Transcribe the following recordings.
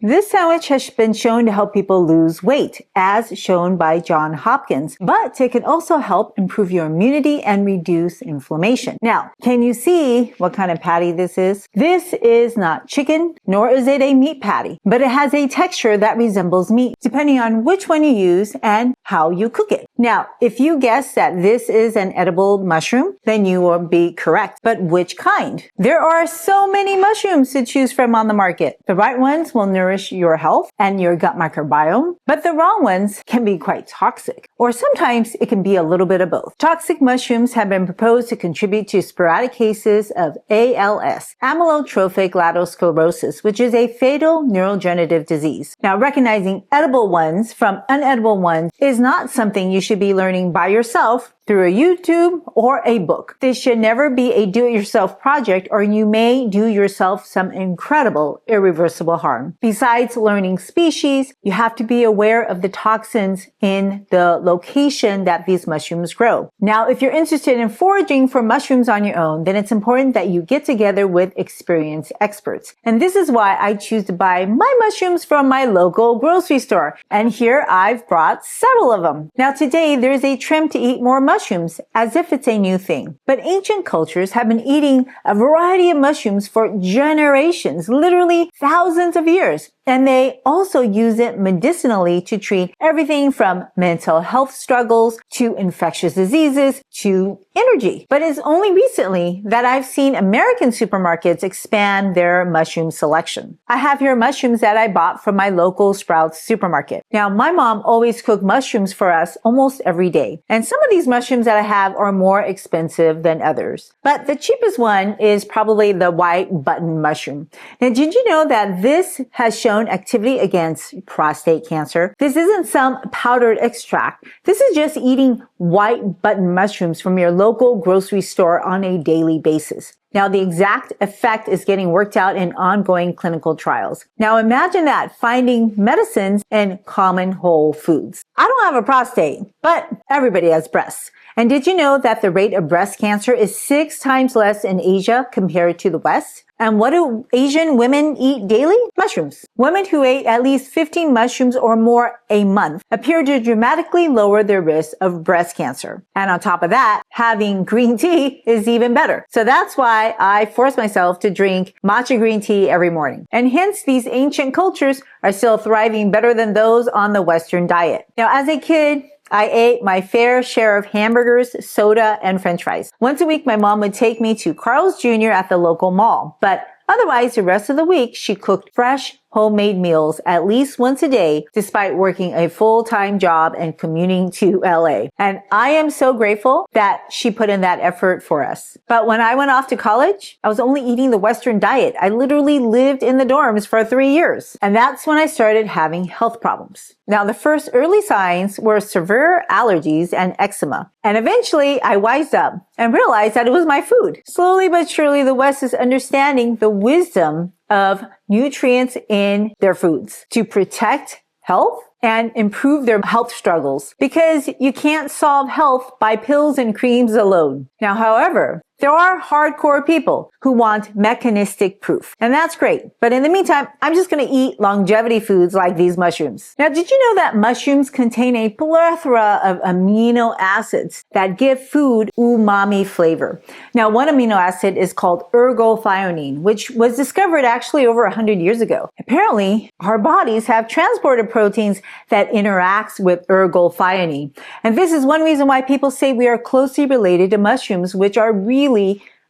This sandwich has been shown to help people lose weight, as shown by Johns Hopkins, but it can also help improve your immunity and reduce inflammation. Now, can you see what kind of patty this is? This is not chicken, nor is it a meat patty, but it has a texture that resembles meat, depending on which one you use and how you cook it. Now, if you guess that this is an edible mushroom, then you will be correct. But which kind? There are so many mushrooms to choose from on the market. The right ones will nourish your health and your gut microbiome, but the wrong ones can be quite toxic, or sometimes it can be a little bit of both. Toxic mushrooms have been proposed to contribute to sporadic cases of ALS, amyotrophic lateral sclerosis, which is a fatal neurodegenerative disease. Now, recognizing edible ones from unedible ones is not something you should be learning by yourself through a YouTube or a book. This should never be a do-it-yourself project, or you may do yourself some incredible, irreversible harm. Besides learning species, you have to be aware of the toxins in the location that these mushrooms grow. Now, if you're interested in foraging for mushrooms on your own, then it's important that you get together with experienced experts. And this is why I choose to buy my mushrooms from my local grocery store. And here I've brought several of them. Now, today there's a trend to eat more mushrooms as if it's a new thing. But ancient cultures have been eating a variety of mushrooms for generations, literally thousands of years. And they also use it medicinally to treat everything from mental health struggles to infectious diseases to energy. But it's only recently that I've seen American supermarkets expand their mushroom selection. I have here mushrooms that I bought from my local Sprouts supermarket. Now, my mom always cooked mushrooms for us almost every day. And some of these mushrooms that I have are more expensive than others. But the cheapest one is probably the white button mushroom. Now, did you know that this has shown activity against prostate cancer? This isn't some powdered extract. This is just eating white button mushrooms from your local grocery store on a daily basis. Now, the exact effect is getting worked out in ongoing clinical trials. Now, imagine that, finding medicines in common whole foods. I don't have a prostate, but everybody has breasts. And did you know that the rate of breast cancer is 6 times less in Asia compared to the West? And what do Asian women eat daily? Mushrooms. Women who ate at least 15 mushrooms or more a month appear to dramatically lower their risk of breast cancer. And on top of that, having green tea is even better. So that's why I force myself to drink matcha green tea every morning. And hence, these ancient cultures are still thriving better than those on the Western diet. Now, as a kid, I ate my fair share of hamburgers, soda, and french fries. Once a week, my mom would take me to Carl's Jr. at the local mall. But otherwise, the rest of the week, she cooked fresh, homemade meals at least once a day, despite working a full-time job and commuting to LA. And I am so grateful that she put in that effort for us. But when I went off to college, I was only eating the Western diet. I literally lived in the dorms for 3 years. And that's when I started having health problems. Now, the first early signs were severe allergies and eczema. And eventually, I wised up and realized that it was my food. Slowly but surely, the West is understanding the wisdom of nutrients in their foods to protect health and improve their health struggles, because you can't solve health by pills and creams alone. Now, however, there are hardcore people who want mechanistic proof, and that's great. But in the meantime, I'm just going to eat longevity foods like these mushrooms. Now, did you know that mushrooms contain a plethora of amino acids that give food umami flavor? Now, one amino acid is called ergothioneine, which was discovered actually over 100 years ago. Apparently, our bodies have transporter proteins that interacts with ergothioneine. And this is one reason why people say we are closely related to mushrooms, which are really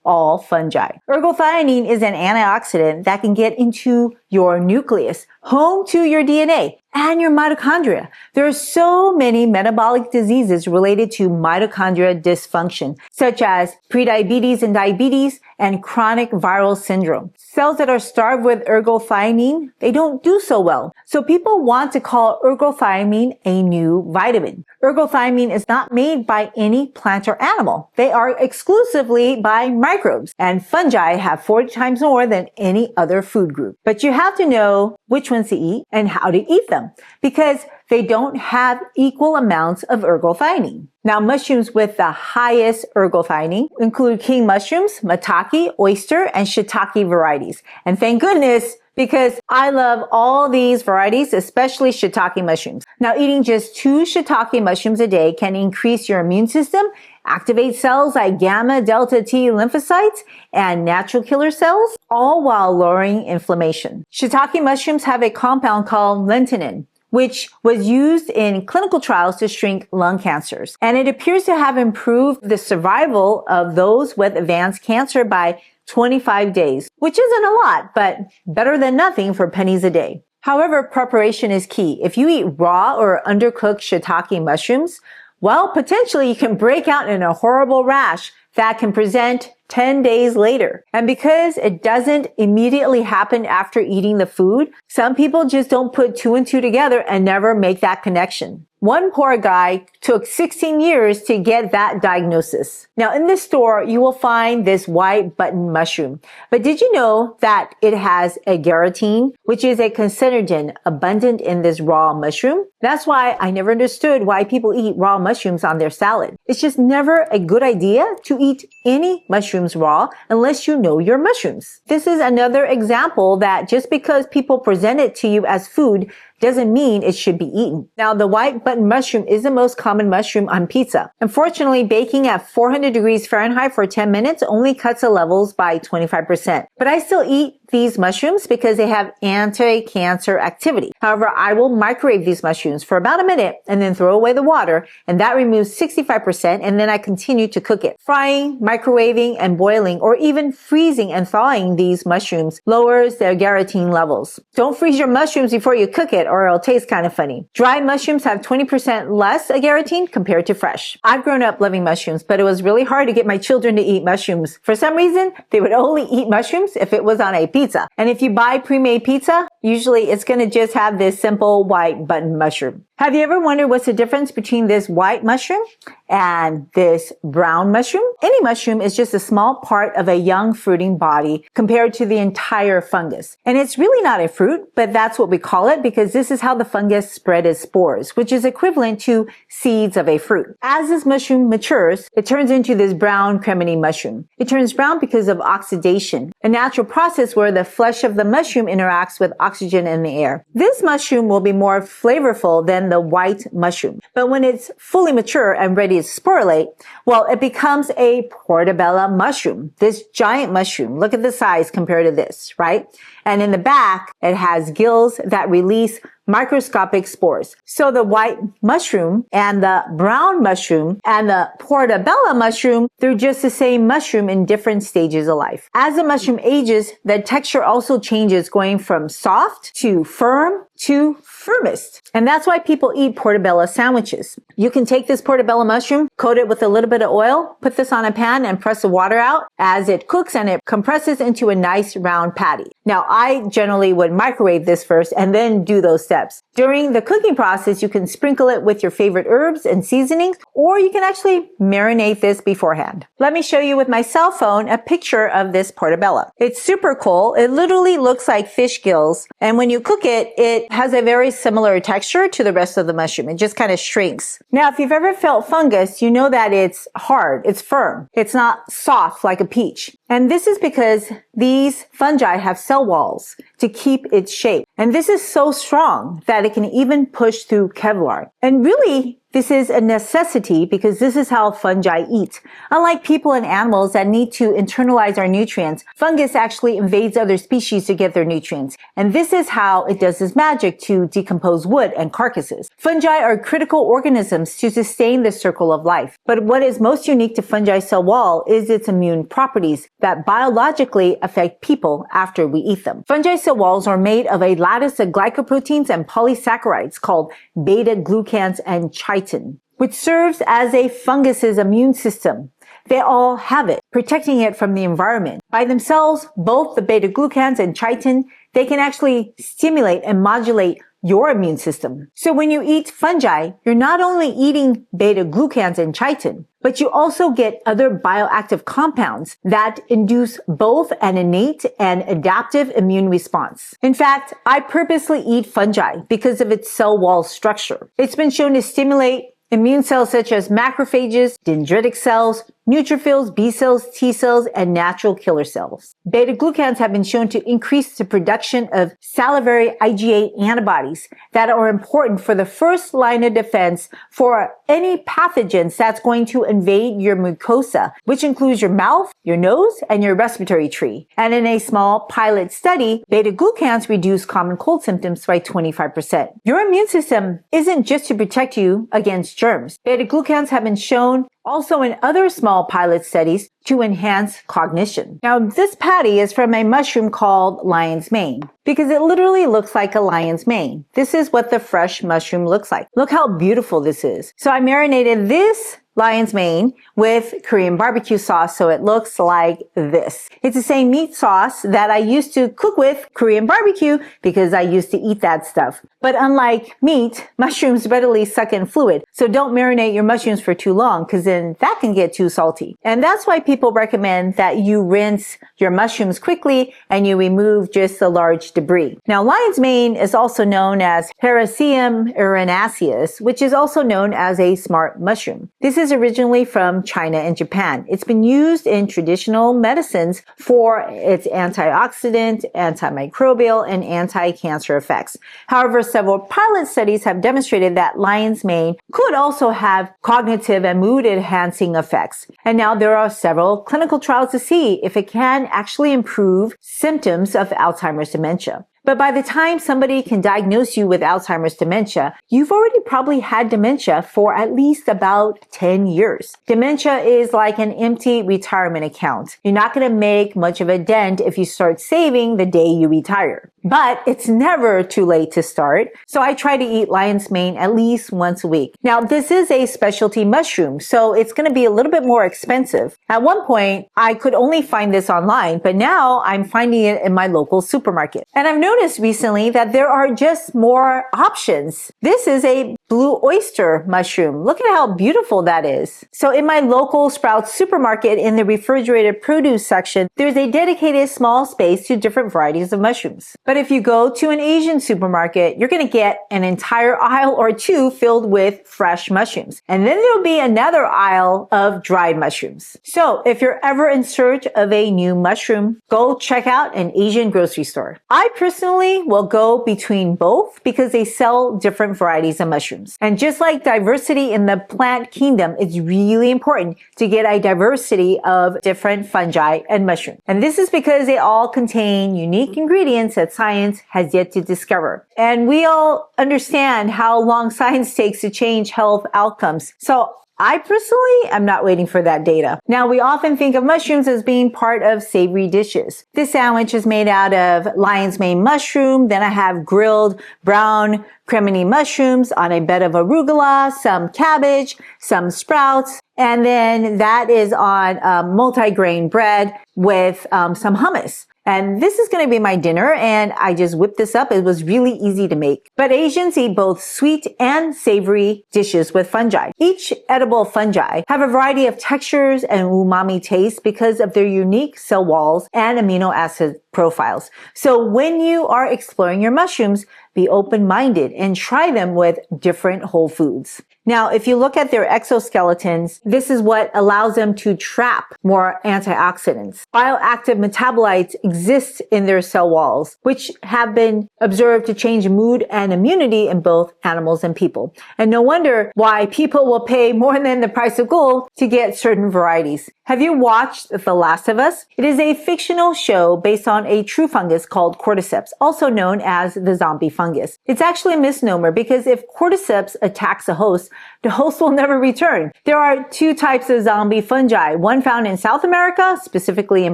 all fungi. Ergothioneine is an antioxidant that can get into your nucleus, home to your DNA and your mitochondria. There are so many metabolic diseases related to mitochondria dysfunction, such as prediabetes and diabetes and chronic viral syndrome. Cells that are starved with ergothioneine, they don't do so well. So people want to call ergothioneine a new vitamin. Ergothioneine is not made by any plant or animal. They are exclusively by microbes, and fungi have 40 times more than any other food group. But you have to know which ones to eat and how to eat them, because they don't have equal amounts of ergothioneine. Now, mushrooms with the highest ergothioneine include king mushrooms, maitake, oyster, and shiitake varieties. And thank goodness, because I love all these varieties, especially shiitake mushrooms. Now, eating just 2 shiitake mushrooms a day can increase your immune system, activate cells like gamma delta T lymphocytes and natural killer cells, all while lowering inflammation. Shiitake mushrooms have a compound called lentinan, which was used in clinical trials to shrink lung cancers. And it appears to have improved the survival of those with advanced cancer by 25 days, which isn't a lot, but better than nothing for pennies a day. However, preparation is key. If you eat raw or undercooked shiitake mushrooms, well, potentially you can break out in a horrible rash that can present 10 days later. And because it doesn't immediately happen after eating the food, some people just don't put 2 and 2 together and never make that connection. One poor guy took 16 years to get that diagnosis. Now, in this store, you will find this white button mushroom. But did you know that it has agaritine, which is a carcinogen abundant in this raw mushroom? That's why I never understood why people eat raw mushrooms on their salad. It's just never a good idea to eat any mushrooms raw unless you know your mushrooms. This is another example that just because people present it to you as food doesn't mean it should be eaten. Now, the white button mushroom is the most common mushroom on pizza. Unfortunately, baking at 400 degrees Fahrenheit for 10 minutes only cuts the levels by 25%. But I still eat these mushrooms because they have anti-cancer activity. However, I will microwave these mushrooms for about a minute and then throw away the water, and that removes 65%, and then I continue to cook it. Frying, microwaving, and boiling, or even freezing and thawing these mushrooms lowers their agaritine levels. Don't freeze your mushrooms before you cook it, or it'll taste kind of funny. Dry mushrooms have 20% less agaritine compared to fresh. I've grown up loving mushrooms, but it was really hard to get my children to eat mushrooms. For some reason, they would only eat mushrooms if it was on a pizza. And if you buy pre-made pizza, usually it's going to just have this simple white button mushroom. Have you ever wondered what's the difference between this white mushroom and this brown mushroom? Any mushroom is just a small part of a young fruiting body compared to the entire fungus. And it's really not a fruit, but that's what we call it because this is how the fungus spread its spores, which is equivalent to seeds of a fruit. As this mushroom matures, it turns into this brown cremini mushroom. It turns brown because of oxidation, a natural process where the flesh of the mushroom interacts with oxygen in the air. This mushroom will be more flavorful than the white mushroom. But when it's fully mature and ready to sporulate, well, it becomes a portobello mushroom. This giant mushroom. Look at the size compared to this, right? And in the back, it has gills that release microscopic spores. So the white mushroom and the brown mushroom and the portobello mushroom, they're just the same mushroom in different stages of life. As the mushroom ages, the texture also changes, going from soft to firm to firmest. And that's why people eat portobello sandwiches. You can take this portobello mushroom, coat it with a little bit of oil, put this on a pan and press the water out as it cooks and it compresses into a nice round patty. Now, I generally would microwave this first and then do those steps. During the cooking process, you can sprinkle it with your favorite herbs and seasonings, or you can actually marinate this beforehand. Let me show you with my cell phone a picture of this portobello. It's super cool. It literally looks like fish gills. And when you cook it, it has a very similar texture to the rest of the mushroom. It just kind of shrinks. Now, if you've ever felt fungus, you know that it's hard. It's firm. It's not soft like a peach. And this is because these fungi have cell walls to keep its shape. And this is so strong that it can even push through Kevlar. And really, this is a necessity because this is how fungi eat. Unlike people and animals that need to internalize our nutrients, fungus actually invades other species to get their nutrients. And this is how it does its magic to decompose wood and carcasses. Fungi are critical organisms to sustain the circle of life. But what is most unique to fungi's cell wall is its immune properties that biologically affect people after we eat them. Fungi cell walls are made of a lattice of glycoproteins and polysaccharides called beta-glucans and chitin, which serves as a fungus's immune system. They all have it, protecting it from the environment. By themselves, both the beta-glucans and chitin, they can actually stimulate and modulate your immune system. So when you eat fungi, you're not only eating beta-glucans and chitin, but you also get other bioactive compounds that induce both an innate and adaptive immune response. In fact, I purposely eat fungi because of its cell wall structure. It's been shown to stimulate Immune cells such as macrophages, dendritic cells, neutrophils, B cells, T cells, and natural killer cells. Beta-glucans have been shown to increase the production of salivary IgA antibodies that are important for the first line of defense for any pathogens that's going to invade your mucosa, which includes your mouth, your nose, and your respiratory tree. And in a small pilot study, beta-glucans reduce common cold symptoms by 25%. Your immune system isn't just to protect you against germs. Beta-glucans have been shown also in other small pilot studies to enhance cognition. Now, this patty is from a mushroom called lion's mane because it literally looks like a lion's mane. This is what the fresh mushroom looks like. Look how beautiful this is. So I marinated this lion's mane with Korean barbecue sauce so it looks like this. It's the same meat sauce that I used to cook with Korean barbecue because I used to eat that stuff. But unlike meat, mushrooms readily suck in fluid. So don't marinate your mushrooms for too long because then that can get too salty. And that's why people recommend that you rinse your mushrooms quickly and you remove just the large debris. Now, lion's mane is also known as Hericium erinaceus, which is also known as a smart mushroom. This is originally from China and Japan. It's been used in traditional medicines for its antioxidant, antimicrobial, and anti-cancer effects. However, several pilot studies have demonstrated that lion's mane could also have cognitive and mood-enhancing effects. And now there are several clinical trials to see if it can actually improve symptoms of Alzheimer's dementia. But by the time somebody can diagnose you with Alzheimer's dementia, you've already probably had dementia for at least about 10 years. Dementia is like an empty retirement account. You're not going to make much of a dent if you start saving the day you retire. But it's never too late to start, so I try to eat lion's mane at least once a week. Now, this is a specialty mushroom, so it's going to be a little bit more expensive. At one point, I could only find this online, but now I'm finding it in my local supermarket. And I've noticed recently that there are just more options. This is a blue oyster mushroom. Look at how beautiful that is. So in my local Sprouts supermarket, in the refrigerated produce section, there's a dedicated small space to different varieties of mushrooms. But if you go to an Asian supermarket, you're going to get an entire aisle or two filled with fresh mushrooms. And then there'll be another aisle of dried mushrooms. So if you're ever in search of a new mushroom, go check out an Asian grocery store. I personally will go between both because they sell different varieties of mushrooms. And just like diversity in the plant kingdom, it's really important to get a diversity of different fungi and mushrooms. And this is because they all contain unique ingredients that science has yet to discover. And we all understand how long science takes to change health outcomes. So I personally am not waiting for that data. Now, we often think of mushrooms as being part of savory dishes. This sandwich is made out of lion's mane mushroom. Then I have grilled brown cremini mushrooms on a bed of arugula, some cabbage, some sprouts, and then that is on multi-grain bread with some hummus. And this is going to be my dinner, and I just whipped this up. It was really easy to make. But Asians eat both sweet and savory dishes with fungi. Each edible fungi have a variety of textures and umami tastes because of their unique cell walls and amino acid profiles. So when you are exploring your mushrooms, be open-minded and try them with different whole foods. Now, if you look at their exoskeletons, this is what allows them to trap more antioxidants. Bioactive metabolites exist in their cell walls, which have been observed to change mood and immunity in both animals and people. And no wonder why people will pay more than the price of gold to get certain varieties. Have you watched The Last of Us? It is a fictional show based on a true fungus called Cordyceps, also known as the zombie fungus. It's actually a misnomer because if Cordyceps attacks a host, the host will never return. There are two types of zombie fungi, one found in South America, specifically in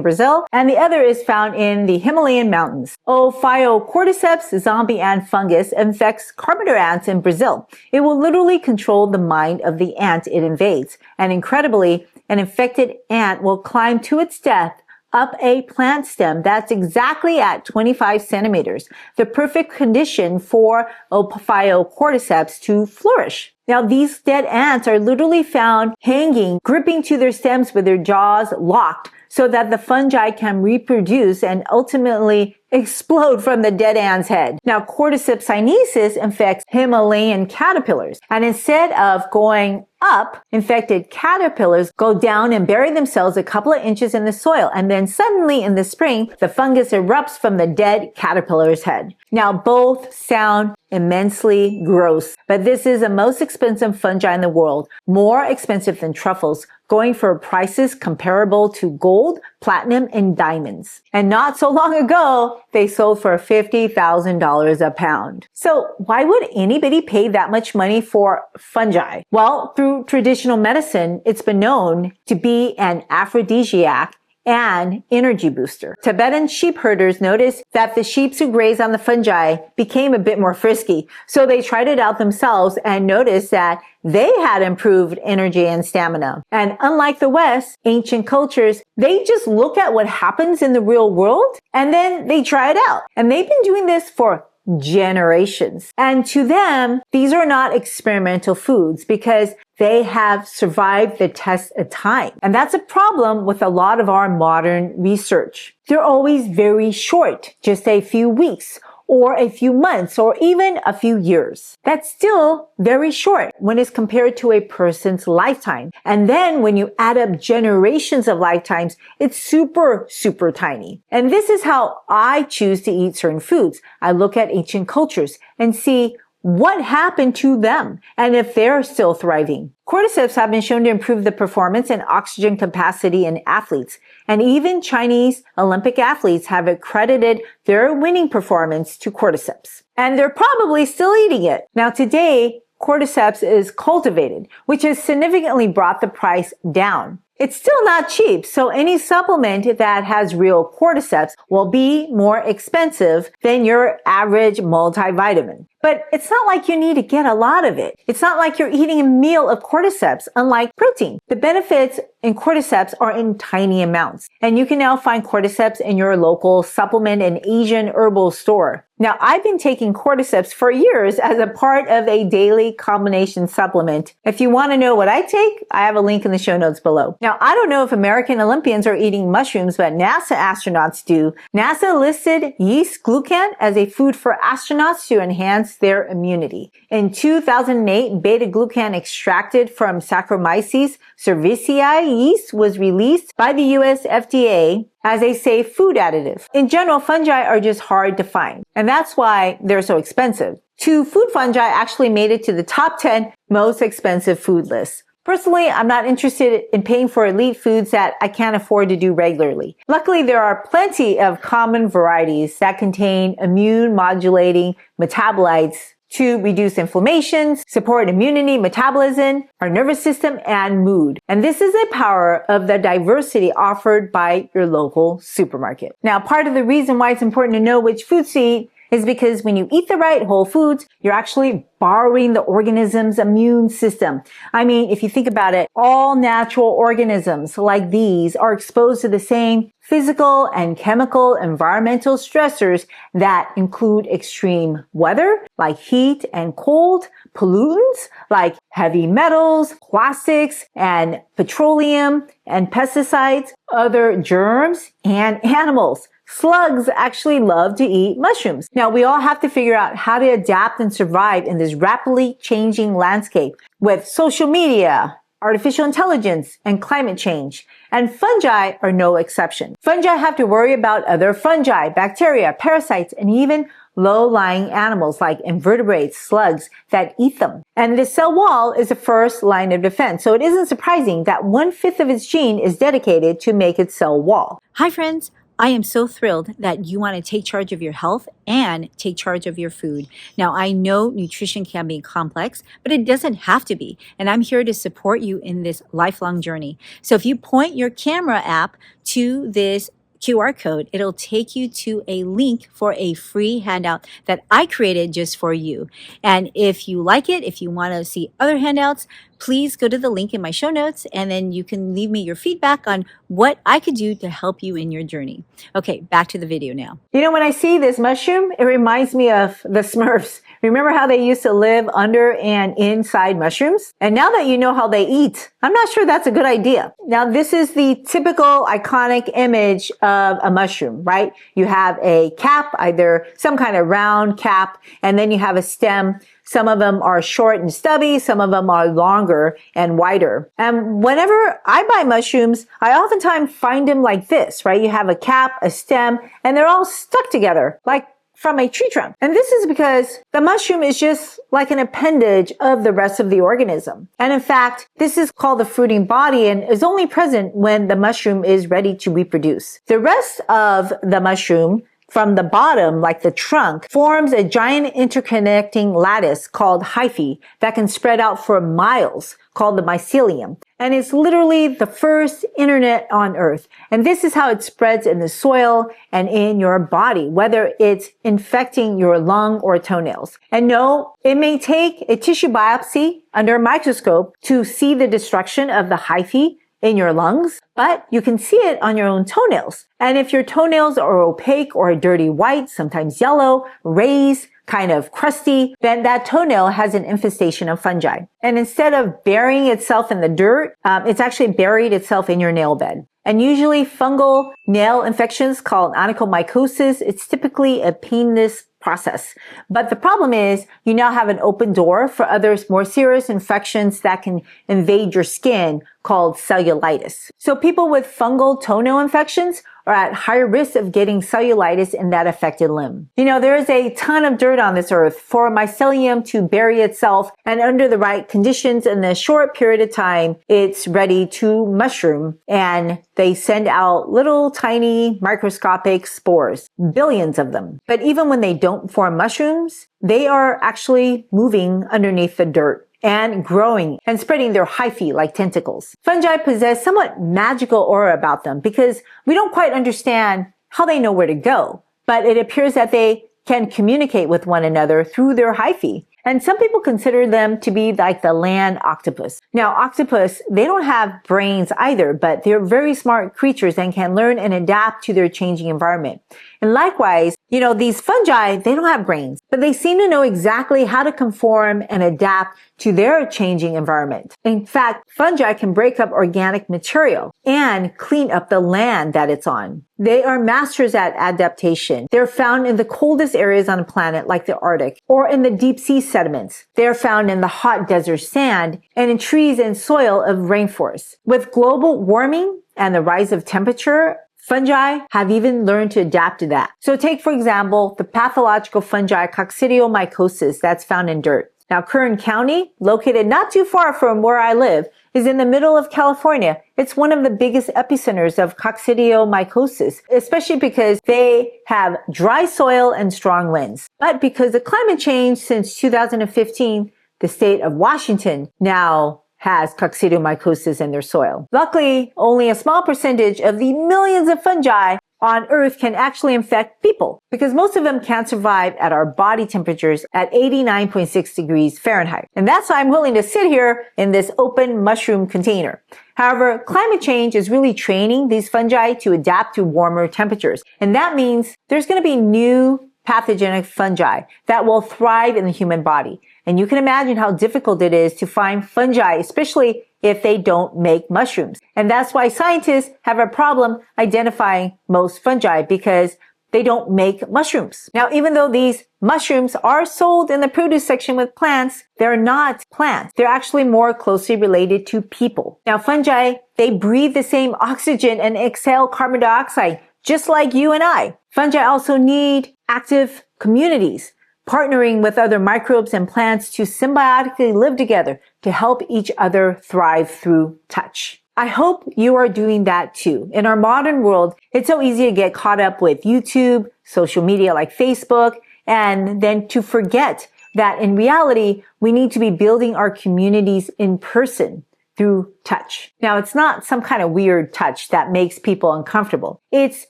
Brazil, and the other is found in the Himalayan mountains. Ophiocordyceps zombie ant fungus infects carpenter ants in Brazil. It will literally control the mind of the ant it invades. And incredibly, an infected ant will climb to its death up a plant stem that's exactly at 25 centimeters, the perfect condition for Ophiocordyceps to flourish. Now, these dead ants are literally found hanging, gripping to their stems with their jaws locked so that the fungi can reproduce and ultimately explode from the dead ant's head. Now, Cordyceps sinensis infects Himalayan caterpillars. And instead of going up, infected caterpillars go down and bury themselves a couple of inches in the soil. And then suddenly in the spring, the fungus erupts from the dead caterpillar's head. Now, both sound immensely gross, but this is the most expensive fungi in the world, more expensive than truffles, going for prices comparable to gold, platinum, and diamonds. And not so long ago, they sold for $50,000 a pound. So why would anybody pay that much money for fungi? Well, through traditional medicine, it's been known to be an aphrodisiac and energy booster. Tibetan sheep herders noticed that the sheep who graze on the fungi became a bit more frisky. So they tried it out themselves and noticed that they had improved energy and stamina. And unlike the West, ancient cultures, they just look at what happens in the real world and then they try it out. And they've been doing this for generations. And to them, these are not experimental foods because they have survived the test of time. And that's a problem with a lot of our modern research. They're always very short, just a few weeks or a few months or even a few years. That's still very short when it's compared to a person's lifetime. And then when you add up generations of lifetimes, it's super, super tiny. And this is how I choose to eat certain foods. I look at ancient cultures and see what happened to them and if they're still thriving. Cordyceps have been shown to improve the performance and oxygen capacity in athletes. And even Chinese Olympic athletes have accredited their winning performance to Cordyceps. And they're probably still eating it. Now today, Cordyceps is cultivated, which has significantly brought the price down. It's still not cheap, so any supplement that has real cordyceps will be more expensive than your average multivitamin. But it's not like you need to get a lot of it. It's not like you're eating a meal of cordyceps, unlike protein. The benefits in cordyceps are in tiny amounts. And you can now find cordyceps in your local supplement and Asian herbal store. Now, I've been taking cordyceps for years as a part of a daily combination supplement. If you want to know what I take, I have a link in the show notes below. Now, I don't know if American Olympians are eating mushrooms, but NASA astronauts do. NASA listed yeast glucan as a food for astronauts to enhance their immunity. In 2008, beta-glucan extracted from Saccharomyces cerevisiae yeast was released by the US FDA as a safe food additive. In general, fungi are just hard to find, and that's why they're so expensive. 2 food fungi actually made it to the top 10 most expensive food lists. Personally, I'm not interested in paying for elite foods that I can't afford to do regularly. Luckily, there are plenty of common varieties that contain immune modulating metabolites to reduce inflammation, support immunity, metabolism, our nervous system, and mood. And this is the power of the diversity offered by your local supermarket. Now, part of the reason why it's important to know which foods to eat is because when you eat the right whole foods, you're actually borrowing the organism's immune system. I mean, if you think about it, all natural organisms like these are exposed to the same physical and chemical environmental stressors that include extreme weather, like heat and cold, pollutants, like heavy metals, plastics, and petroleum, and pesticides, other germs, and animals. Slugs actually love to eat mushrooms. Now, we all have to figure out how to adapt and survive in this rapidly changing landscape with social media, artificial intelligence, and climate change. And fungi are no exception. Fungi have to worry about other fungi, bacteria, parasites, and even low-lying animals like invertebrates, slugs that eat them. And the cell wall is the first line of defense. So it isn't surprising that 1/5 of its gene is dedicated to make its cell wall. Hi, friends. I am so thrilled that you want to take charge of your health and take charge of your food. Now, I know nutrition can be complex, but it doesn't have to be. And I'm here to support you in this lifelong journey. So if you point your camera app to this QR code, it'll take you to a link for a free handout that I created just for you. And if you like it, if you want to see other handouts, please go to the link in my show notes and then you can leave me your feedback on what I could do to help you in your journey. Okay, back to the video now. You know, when I see this mushroom, it reminds me of the Smurfs. Remember how they used to live under and inside mushrooms? And now that you know how they eat, I'm not sure that's a good idea. Now, this is the typical iconic image of a mushroom, right? You have a cap, either some kind of round cap, and then you have a stem. Some of them are short and stubby. Some of them are longer and wider. And whenever I buy mushrooms, I oftentimes find them like this, right? You have a cap, a stem, and they're all stuck together, like from a tree trunk. And this is because the mushroom is just like an appendage of the rest of the organism. And in fact, this is called the fruiting body and is only present when the mushroom is ready to reproduce. The rest of the mushroom from the bottom, like the trunk, forms a giant interconnecting lattice called hyphae that can spread out for miles, called the mycelium. And it's literally the first internet on earth. And this is how it spreads in the soil and in your body, whether it's infecting your lung or toenails. And no, it may take a tissue biopsy under a microscope to see the destruction of the hyphae in your lungs, but you can see it on your own toenails. And if your toenails are opaque or a dirty white, sometimes yellow, raised, kind of crusty, then that toenail has an infestation of fungi. And instead of burying itself in the dirt, it's actually buried itself in your nail bed. And usually fungal nail infections called onychomycosis, it's typically a painless process. But the problem is you now have an open door for other more serious infections that can invade your skin called cellulitis. So people with fungal toenail infections are at higher risk of getting cellulitis in that affected limb. You know, there is a ton of dirt on this earth for mycelium to bury itself, and under the right conditions in a short period of time, it's ready to mushroom, and they send out little tiny microscopic spores, billions of them. But even when they don't form mushrooms, they are actually moving underneath the dirt and growing and spreading their hyphae like tentacles. Fungi possess somewhat magical aura about them because we don't quite understand how they know where to go, but it appears that they can communicate with one another through their hyphae. And some people consider them to be like the land octopus. Now, octopus, they don't have brains either, but they're very smart creatures and can learn and adapt to their changing environment. And likewise, you know, these fungi, they don't have brains, but they seem to know exactly how to conform and adapt to their changing environment. In fact, fungi can break up organic material and clean up the land that it's on. They are masters at adaptation. They're found in the coldest areas on the planet, like the Arctic, or in the deep sea sediments. They're found in the hot desert sand and in trees and soil of rainforests. With global warming and the rise of temperature, fungi have even learned to adapt to that. So take, for example, the pathological fungi Coccidioidomycosis that's found in dirt. Now, Kern County, located not too far from where I live, is in the middle of California. It's one of the biggest epicenters of Coccidioidomycosis, especially because they have dry soil and strong winds. But because of climate change since 2015, the state of Washington now has coccidioidomycosis in their soil. Luckily, only a small percentage of the millions of fungi on Earth can actually infect people because most of them can't survive at our body temperatures at 89.6 degrees Fahrenheit. And that's why I'm willing to sit here in this open mushroom container. However, climate change is really training these fungi to adapt to warmer temperatures. And that means there's going to be new pathogenic fungi that will thrive in the human body. And you can imagine how difficult it is to find fungi, especially if they don't make mushrooms. And that's why scientists have a problem identifying most fungi because they don't make mushrooms. Now, even though these mushrooms are sold in the produce section with plants, they're not plants. They're actually more closely related to people. Now, fungi, they breathe the same oxygen and exhale carbon dioxide, just like you and I. Fungi also need active communities, partnering with other microbes and plants to symbiotically live together to help each other thrive through touch. I hope you are doing that too. In our modern world, it's so easy to get caught up with YouTube, social media like Facebook, and then to forget that in reality, we need to be building our communities in person through touch. Now, it's not some kind of weird touch that makes people uncomfortable. It's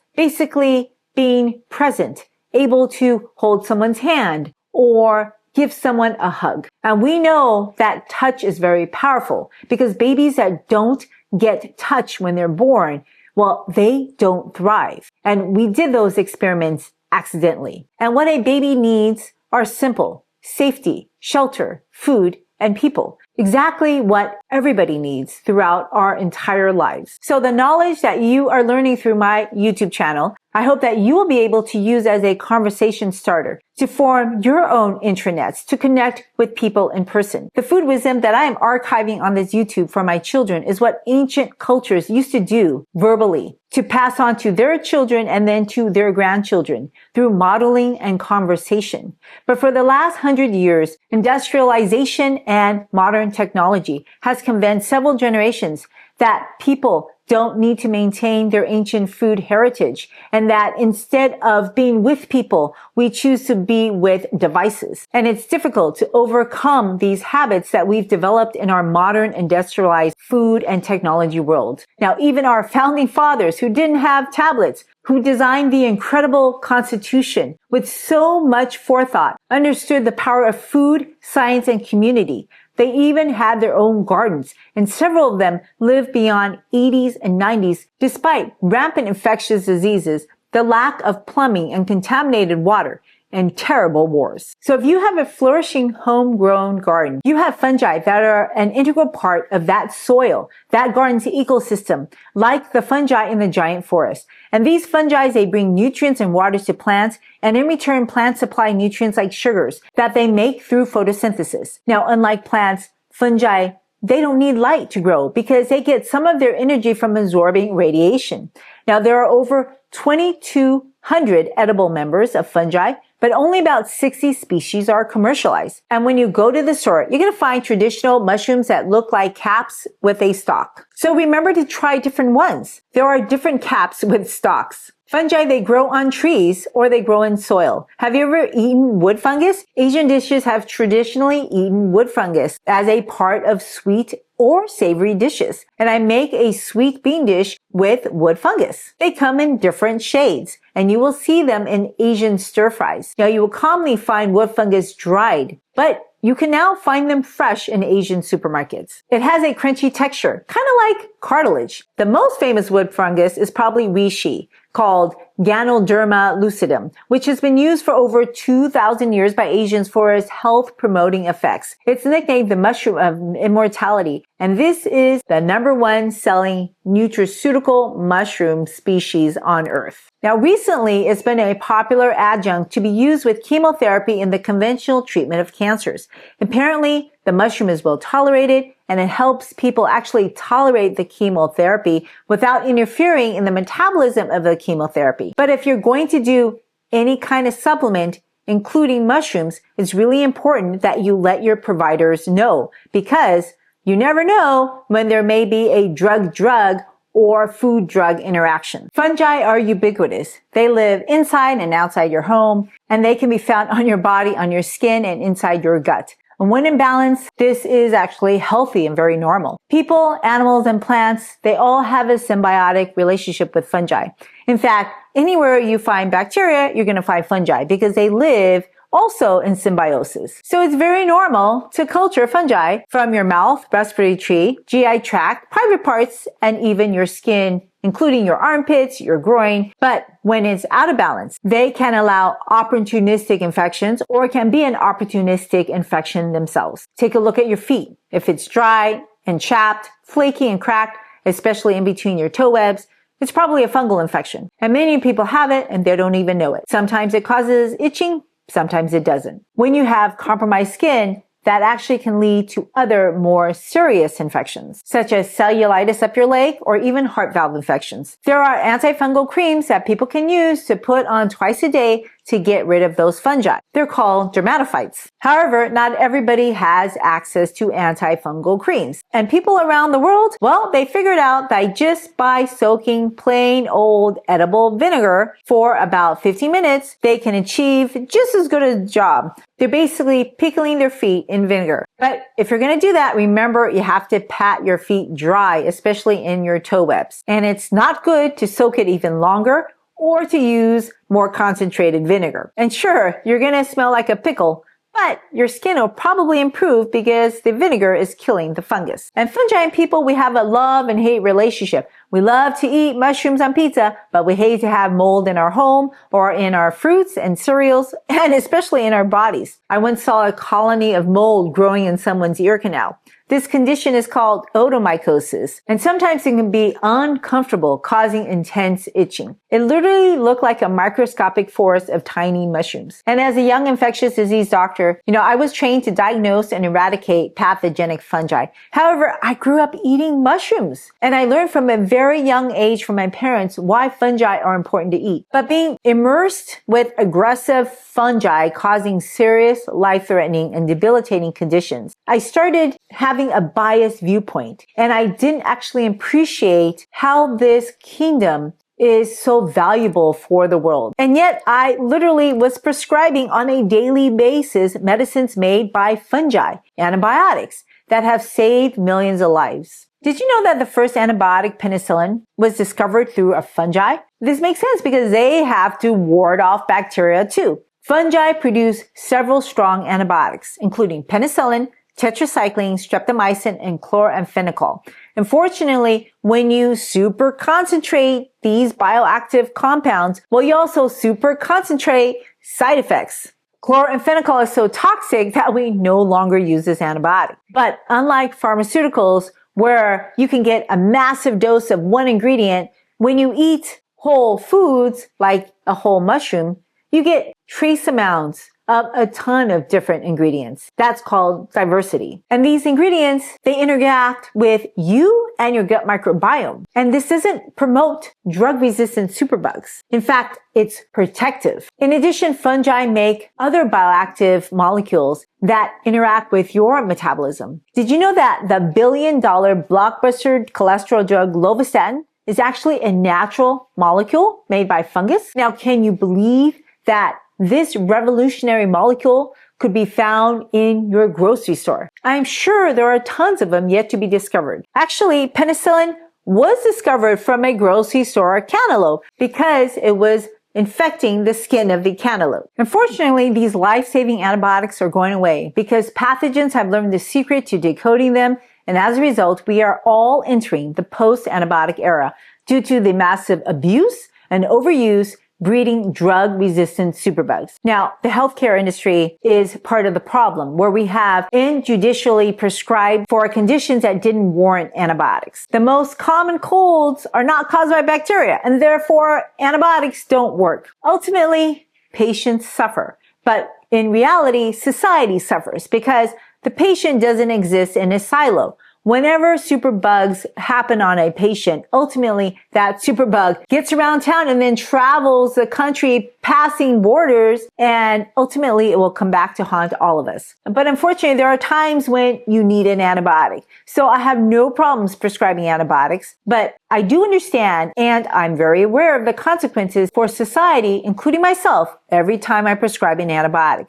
basically being present, able to hold someone's hand or give someone a hug. And we know that touch is very powerful because babies that don't get touch when they're born, well, they don't thrive. And we did those experiments accidentally. And what a baby needs are simple: safety, shelter, food, and people. Exactly what everybody needs throughout our entire lives. So the knowledge that you are learning through my YouTube channel, I hope that you will be able to use as a conversation starter to form your own intranets to connect with people in person. The food wisdom that I am archiving on this YouTube for my children is what ancient cultures used to do verbally to pass on to their children and then to their grandchildren through modeling and conversation. But for the last 100 years, industrialization and modern technology has convinced several generations that people don't need to maintain their ancient food heritage, and that instead of being with people, we choose to be with devices. And it's difficult to overcome these habits that we've developed in our modern industrialized food and technology world. Now, even our founding fathers who didn't have tablets, who designed the incredible Constitution with so much forethought, understood the power of food, science, and community. They even had their own gardens, and several of them lived beyond 80s and 90s despite rampant infectious diseases, the lack of plumbing and contaminated water, and terrible wars. So if you have a flourishing homegrown garden, you have fungi that are an integral part of that soil, that garden's ecosystem, like the fungi in the giant forest. And these fungi, they bring nutrients and water to plants, and in return, plants supply nutrients like sugars that they make through photosynthesis. Now, unlike plants, fungi, they don't need light to grow because they get some of their energy from absorbing radiation. Now, there are over 2,200 edible members of fungi, but only about 60 species are commercialized. And when you go to the store, you're going to find traditional mushrooms that look like caps with a stalk. So remember to try different ones. There are different caps with stalks. Fungi, they grow on trees or they grow in soil. Have you ever eaten wood fungus? Asian dishes have traditionally eaten wood fungus as a part of sweet or savory dishes. And I make a sweet bean dish with wood fungus. They come in different shades, and you will see them in Asian stir fries. Now, you will commonly find wood fungus dried, but you can now find them fresh in Asian supermarkets. It has a crunchy texture, kind of like cartilage. The most famous wood fungus is probably Reishi, called Ganoderma lucidum, which has been used for over 2,000 years by Asians for its health-promoting effects. It's nicknamed the mushroom of immortality, and this is the #1 selling nutraceutical mushroom species on Earth. Now, recently, it's been a popular adjunct to be used with chemotherapy in the conventional treatment of cancers. Apparently, the mushroom is well tolerated, and it helps people actually tolerate the chemotherapy without interfering in the metabolism of the chemotherapy. But if you're going to do any kind of supplement, including mushrooms, it's really important that you let your providers know, because you never know when there may be a drug-drug or food-drug interaction. Fungi are ubiquitous. They live inside and outside your home, and they can be found on your body, on your skin, and inside your gut. And when in balance, this is actually healthy and very normal. People, animals, and plants, they all have a symbiotic relationship with fungi. In fact, anywhere you find bacteria, you're going to find fungi because they live also in symbiosis. So it's very normal to culture fungi from your mouth, respiratory tree, GI tract, private parts, and even your skin, including your armpits, your groin. But when it's out of balance, they can allow opportunistic infections or can be an opportunistic infection themselves. Take a look at your feet. If it's dry and chapped, flaky and cracked, especially in between your toe webs, it's probably a fungal infection. And many people have it and they don't even know it. Sometimes it causes itching, sometimes it doesn't. When you have compromised skin, that actually can lead to other more serious infections, such as cellulitis up your leg or even heart valve infections. There are antifungal creams that people can use to put on twice a day to get rid of those fungi. They're called dermatophytes. However, not everybody has access to antifungal creams. And people around the world, well, they figured out that just by soaking plain old edible vinegar for about 15 minutes, they can achieve just as good a job. They're basically pickling their feet in vinegar. But if you're going to do that, remember you have to pat your feet dry, especially in your toe webs. And it's not good to soak it even longer or to use more concentrated vinegar. And sure, you're going to smell like a pickle, But your skin will probably improve because the vinegar is killing the fungus. And fungi and people, we have a love and hate relationship. We love to eat mushrooms on pizza, but we hate to have mold in our home or in our fruits and cereals, and especially in our bodies. I once saw a colony of mold growing in someone's ear canal. This condition is called Otomycosis, and sometimes it can be uncomfortable, causing intense itching. It literally looked like a microscopic forest of tiny mushrooms. And as a young infectious disease doctor, I was trained to diagnose and eradicate pathogenic fungi. However, I grew up eating mushrooms, and I learned from a very young age from my parents why fungi are important to eat. But being immersed with aggressive fungi causing serious, life-threatening, and debilitating conditions, I started having a biased viewpoint, and I didn't actually appreciate how this kingdom is so valuable for the world. And yet I literally was prescribing on a daily basis medicines made by fungi, antibiotics that have saved millions of lives. Did you know that the first antibiotic, penicillin, was discovered through a fungi? This makes sense because they have to ward off bacteria too. Fungi produce several strong antibiotics, including penicillin, tetracycline, streptomycin, and chloramphenicol. Unfortunately, when you super concentrate these bioactive compounds, you also super concentrate side effects. Chloramphenicol is so toxic that we no longer use this antibiotic. But unlike pharmaceuticals, where you can get a massive dose of one ingredient, when you eat whole foods like a whole mushroom, you get trace amounts of a ton of different ingredients. That's called diversity. And these ingredients, they interact with you and your gut microbiome. And this doesn't promote drug-resistant superbugs. In fact, it's protective. In addition, fungi make other bioactive molecules that interact with your metabolism. Did you know that the billion-dollar blockbuster cholesterol drug Lovastatin is actually a natural molecule made by fungus? Now, can you believe that this revolutionary molecule could be found in your grocery store? I'm sure there are tons of them yet to be discovered. Actually, penicillin was discovered from a grocery store cantaloupe because it was infecting the skin of the cantaloupe. Unfortunately, these life-saving antibiotics are going away because pathogens have learned the secret to decoding them, and as a result, we are all entering the post-antibiotic era due to the massive abuse and overuse breeding drug-resistant superbugs. Now, the healthcare industry is part of the problem, where we have injudicially prescribed for conditions that didn't warrant antibiotics. The most common colds are not caused by bacteria, and therefore antibiotics don't work. Ultimately, patients suffer. But in reality, society suffers because the patient doesn't exist in a silo. Whenever superbugs happen on a patient, ultimately that superbug gets around town and then travels the country passing borders, and ultimately it will come back to haunt all of us. But unfortunately, there are times when you need an antibiotic. So I have no problems prescribing antibiotics, but I do understand and I'm very aware of the consequences for society, including myself, every time I prescribe an antibiotic.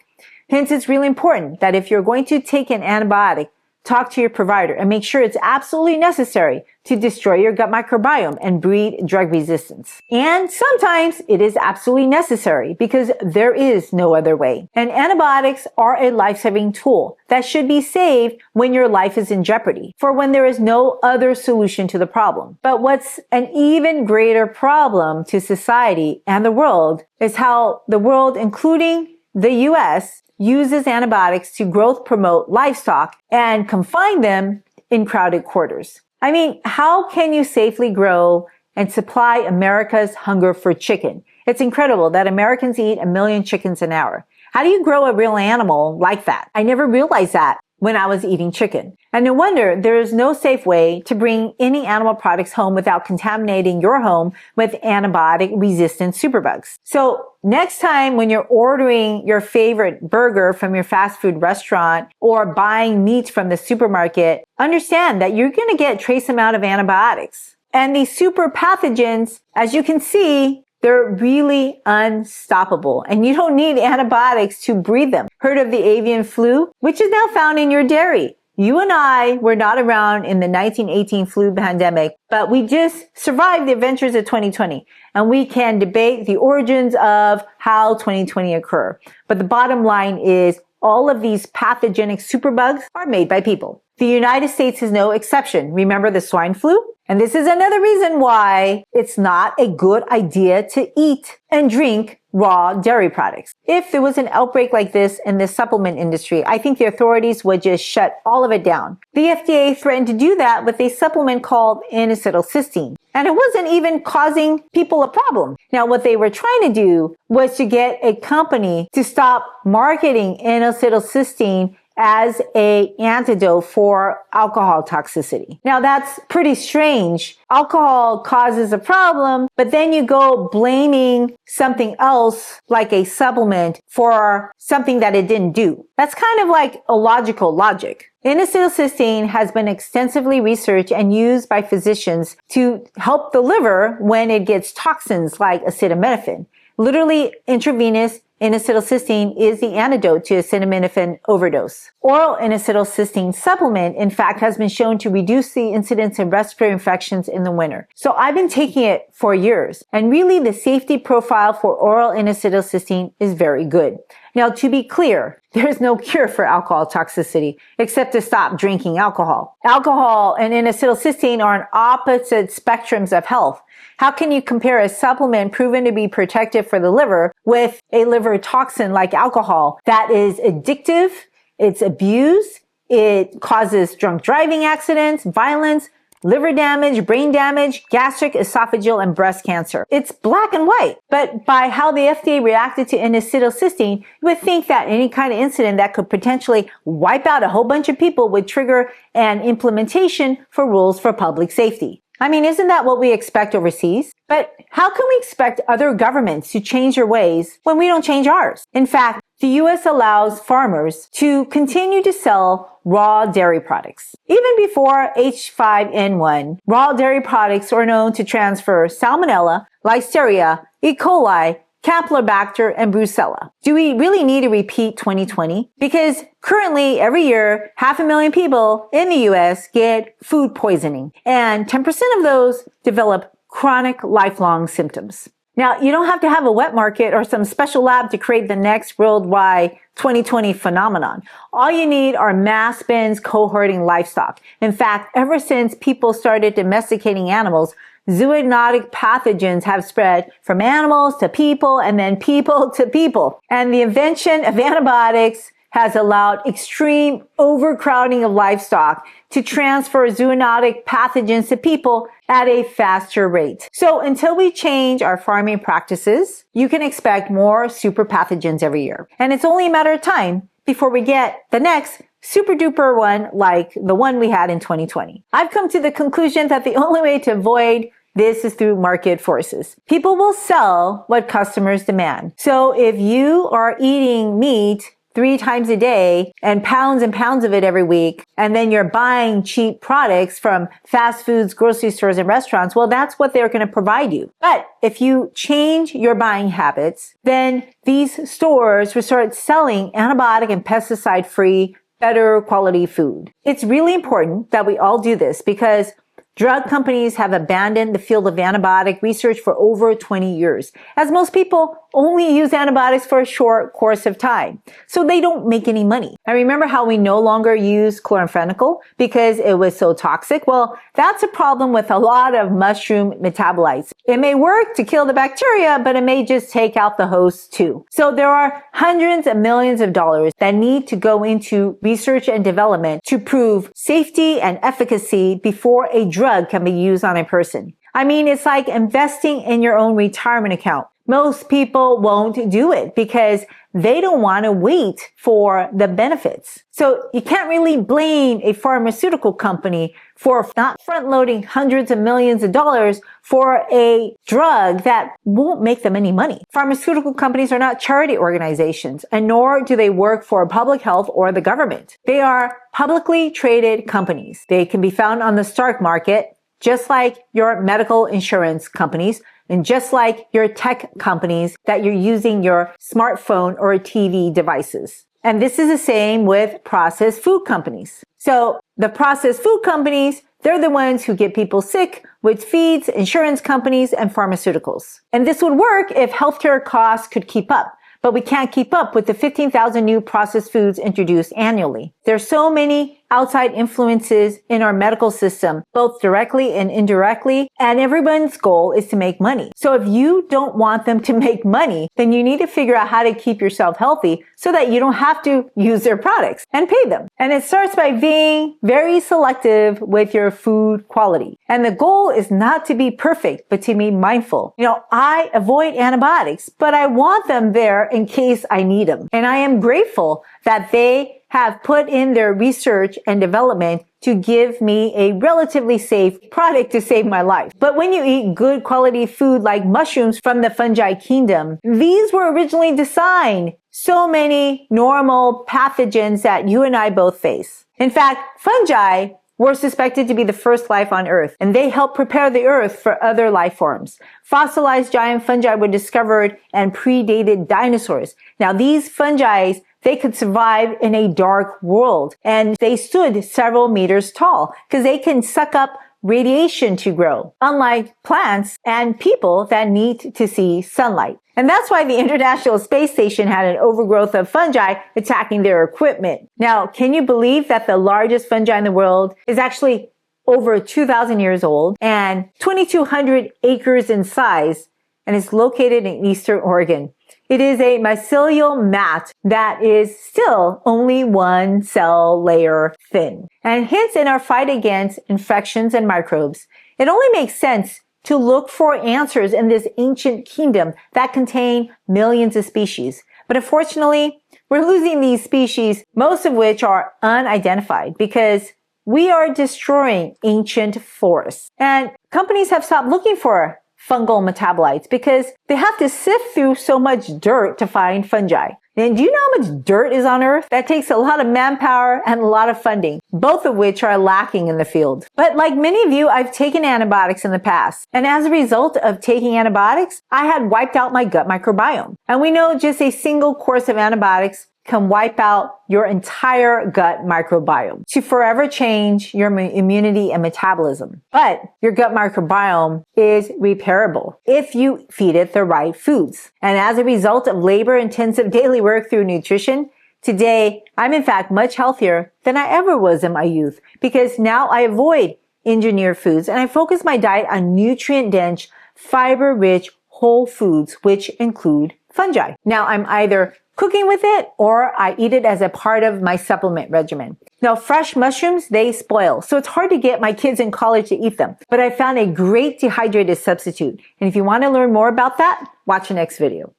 Hence, it's really important that if you're going to take an antibiotic, talk to your provider and make sure it's absolutely necessary to destroy your gut microbiome and breed drug resistance. And sometimes it is absolutely necessary because there is no other way. And antibiotics are a life-saving tool that should be saved when your life is in jeopardy, for when there is no other solution to the problem. But what's an even greater problem to society and the world is how the world, including the US, uses antibiotics to growth promote livestock and confine them in crowded quarters. I mean, how can you safely grow and supply America's hunger for chicken? It's incredible that Americans eat 1 million chickens an hour. How do you grow a real animal like that? I never realized that when I was eating chicken. And no wonder there is no safe way to bring any animal products home without contaminating your home with antibiotic-resistant superbugs. So next time when you're ordering your favorite burger from your fast food restaurant or buying meat from the supermarket, understand that you're going to get trace amount of antibiotics. And these super pathogens, as you can see, they're really unstoppable, and you don't need antibiotics to breed them. Heard of the avian flu, which is now found in your dairy? You and I were not around in the 1918 flu pandemic, but we just survived the adventures of 2020, and we can debate the origins of how 2020 occurred. But the bottom line is all of these pathogenic superbugs are made by people. The United States is no exception. Remember the swine flu? And this is another reason why it's not a good idea to eat and drink raw dairy products. If there was an outbreak like this in the supplement industry, I think the authorities would just shut all of it down. The FDA threatened to do that with a supplement called N-acetylcysteine. And it wasn't even causing people a problem. Now, what they were trying to do was to get a company to stop marketing N-acetylcysteine as an antidote for alcohol toxicity. Now that's pretty strange. Alcohol causes a problem, but then you go blaming something else like a supplement for something that it didn't do. That's kind of like illogical logic. N-acetylcysteine has been extensively researched and used by physicians to help the liver when it gets toxins like acetaminophen. Literally, intravenous N-acetylcysteine is the antidote to acetaminophen overdose. Oral N-acetylcysteine supplement, in fact, has been shown to reduce the incidence of respiratory infections in the winter. So I've been taking it for years, and really the safety profile for oral N-acetylcysteine is very good. Now, to be clear, there is no cure for alcohol toxicity except to stop drinking alcohol. Alcohol and N-acetylcysteine are on opposite spectrums of health. How can you compare a supplement proven to be protective for the liver with a liver toxin like alcohol that is addictive, it's abused, it causes drunk driving accidents, violence, liver damage, brain damage, gastric, esophageal, and breast cancer? It's black and white. But by how the FDA reacted to N-acetylcysteine, you would think that any kind of incident that could potentially wipe out a whole bunch of people would trigger an implementation for rules for public safety. I mean, isn't that what we expect overseas? But how can we expect other governments to change their ways when we don't change ours? In fact, the U.S. allows farmers to continue to sell raw dairy products. Even before H5N1, raw dairy products were known to transfer Salmonella, Listeria, E. coli, Campylobacter, and Brucella. Do we really need to repeat 2020? Because currently, every year, 500,000 people in the U.S. get food poisoning, and 10% of those develop chronic lifelong symptoms. Now, you don't have to have a wet market or some special lab to create the next worldwide 2020 phenomenon. All you need are mass bins cohorting livestock. In fact, ever since people started domesticating animals, zoonotic pathogens have spread from animals to people and then people to people. And the invention of antibiotics has allowed extreme overcrowding of livestock to transfer zoonotic pathogens to people at a faster rate. So until we change our farming practices, you can expect more super pathogens every year. And it's only a matter of time before we get the next super duper one like the one we had in 2020. I've come to the conclusion that the only way to avoid this is through market forces. People will sell what customers demand. So if you are eating meat 3 times a day and pounds of it every week, and then you're buying cheap products from fast foods, grocery stores, and restaurants, well, that's what they're going to provide you. But if you change your buying habits, then these stores will start selling antibiotic and pesticide-free, better quality food. It's really important that we all do this because drug companies have abandoned the field of antibiotic research for over 20 years, as most people only use antibiotics for a short course of time, so they don't make any money. I remember how we no longer use chloramphenicol because it was so toxic. Well, that's a problem with a lot of mushroom metabolites. It may work to kill the bacteria, but it may just take out the host too. So there are hundreds of millions of dollars that need to go into research and development to prove safety and efficacy before a drug can be used on a person. I mean, it's like investing in your own retirement account. Most people won't do it because they don't want to wait for the benefits. So you can't really blame a pharmaceutical company for not front-loading hundreds of millions of dollars for a drug that won't make them any money. Pharmaceutical companies are not charity organizations, and nor do they work for public health or the government. They are publicly traded companies. They can be found on the stock market, just like your medical insurance companies, and just like your tech companies that you're using your smartphone or TV devices. And this is the same with processed food companies. So the processed food companies, they're the ones who get people sick with feeds, insurance companies, and pharmaceuticals. And this would work if healthcare costs could keep up. but we can't keep up with the 15,000 new processed foods introduced annually. There's so many outside influences in our medical system, both directly and indirectly, and everyone's goal is to make money. So if you don't want them to make money, then you need to figure out how to keep yourself healthy so that you don't have to use their products and pay them. And it starts by being very selective with your food quality. And the goal is not to be perfect, but to be mindful. I avoid antibiotics, but I want them there in case I need them. And I am grateful that they have put in their research and development to give me a relatively safe product to save my life. But when you eat good quality food like mushrooms from the fungi kingdom, these were originally designed so many normal pathogens that you and I both face. In fact, fungi were suspected to be the first life on Earth, and they helped prepare the Earth for other life forms. Fossilized giant fungi were discovered and predated dinosaurs. Now, these fungi, they could survive in a dark world, and they stood several meters tall because they can suck up radiation to grow, unlike plants and people that need to see sunlight. And that's why the International Space Station had an overgrowth of fungi attacking their equipment. Now, can you believe that the largest fungi in the world is actually over 2,000 years old and 2,200 acres in size, and it's located in Eastern Oregon? It is a mycelial mat that is still only one cell layer thin. And hence, in our fight against infections and microbes, it only makes sense to look for answers in this ancient kingdom that contain millions of species. But unfortunately, we're losing these species, most of which are unidentified, because we are destroying ancient forests. And companies have stopped looking for fungal metabolites because they have to sift through so much dirt to find fungi. And do you know how much dirt is on Earth? That takes a lot of manpower and a lot of funding, both of which are lacking in the field. But like many of you, I've taken antibiotics in the past. And as a result of taking antibiotics, I had wiped out my gut microbiome. And we know just a single course of antibiotics can wipe out your entire gut microbiome to forever change your immunity and metabolism. But your gut microbiome is repairable if you feed it the right foods. And as a result of labor-intensive daily work through nutrition, today I'm in fact much healthier than I ever was in my youth, because now I avoid engineered foods and I focus my diet on nutrient-dense, fiber-rich whole foods, which include fungi. Now I'm either cooking with it or I eat it as a part of my supplement regimen. Now, fresh mushrooms, they spoil, so it's hard to get my kids in college to eat them. But I found a great dehydrated substitute. And if you want to learn more about that, watch the next video.